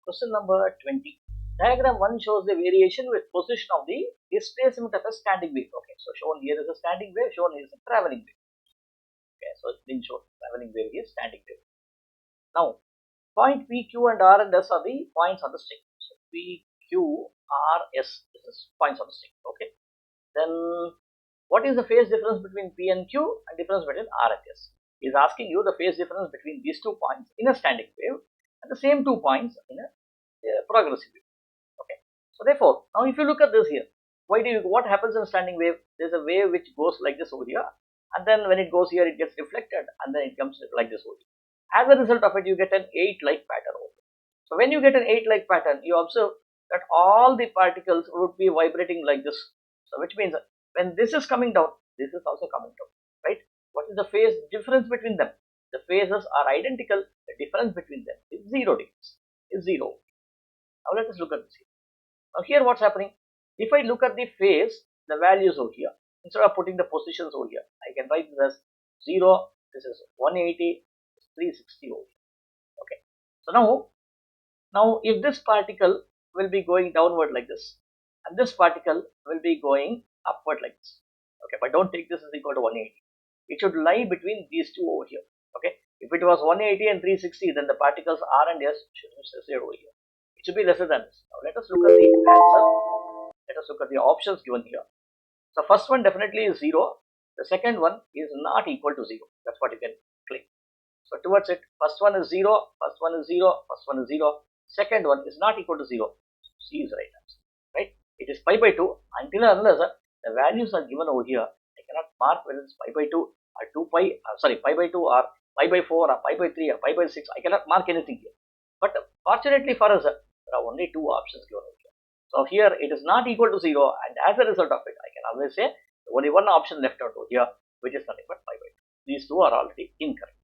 Question number 20. Diagram 1 shows the variation with position of the displacement of a standing wave. Okay, so shown here is a standing wave, shown here is a traveling wave. Okay, so it's been shown traveling wave is standing wave. Now, point P, Q and R and S are the points on the string. So P, Q, R, S, this is points on the string. Okay, then what is the phase difference between P and Q and difference between R and S? He is asking you the phase difference between these 2 points in a standing wave and the same 2 points in a progressive wave. Okay, so therefore, now if you look at this here, what happens in a standing wave? There is a wave which goes like this over here, and then when it goes here, it gets reflected, and then it comes like this over here. As a result of it, you get an 8-like pattern over here. So when you get an 8-like pattern, you observe that all the particles would be vibrating like this. So which means when this is coming down, this is also coming down, right? What is the phase difference between them? The phases are identical. The difference between them is 0 degrees. Is 0. Now let us look at this here. Now here what's happening? If I look at the phase, the values over here, instead of putting the positions over here, I can write this as 0. This is 180. 360 over here. Okay. So now if this particle will be going downward like this, and this particle will be going upward like this. Okay, but don't take this as equal to 180. It should lie between these two over here. Okay, if it was 180 and 360, then the particles R and S should be situated over here. It should be lesser than this. Now let us look at the answer. Let us look at the options given here. So first one definitely is 0. The second one is not equal to 0. That's what you can claim. So towards it, first one is 0, first one is 0, first one is 0. Second one is not equal to 0. C is the right answer. Right? It is pi by 2 until unless the values are given over here. I cannot mark whether it's pi by 2 or 2 pi, pi by 2 or pi by 4 or pi by 3 or pi by 6. I cannot mark anything here. But fortunately for us, there are only 2 options given over here. So here it is not equal to 0, and as a result of it, I can always say only one option left out over here, which is nothing but pi by 2. These two are already incorrect.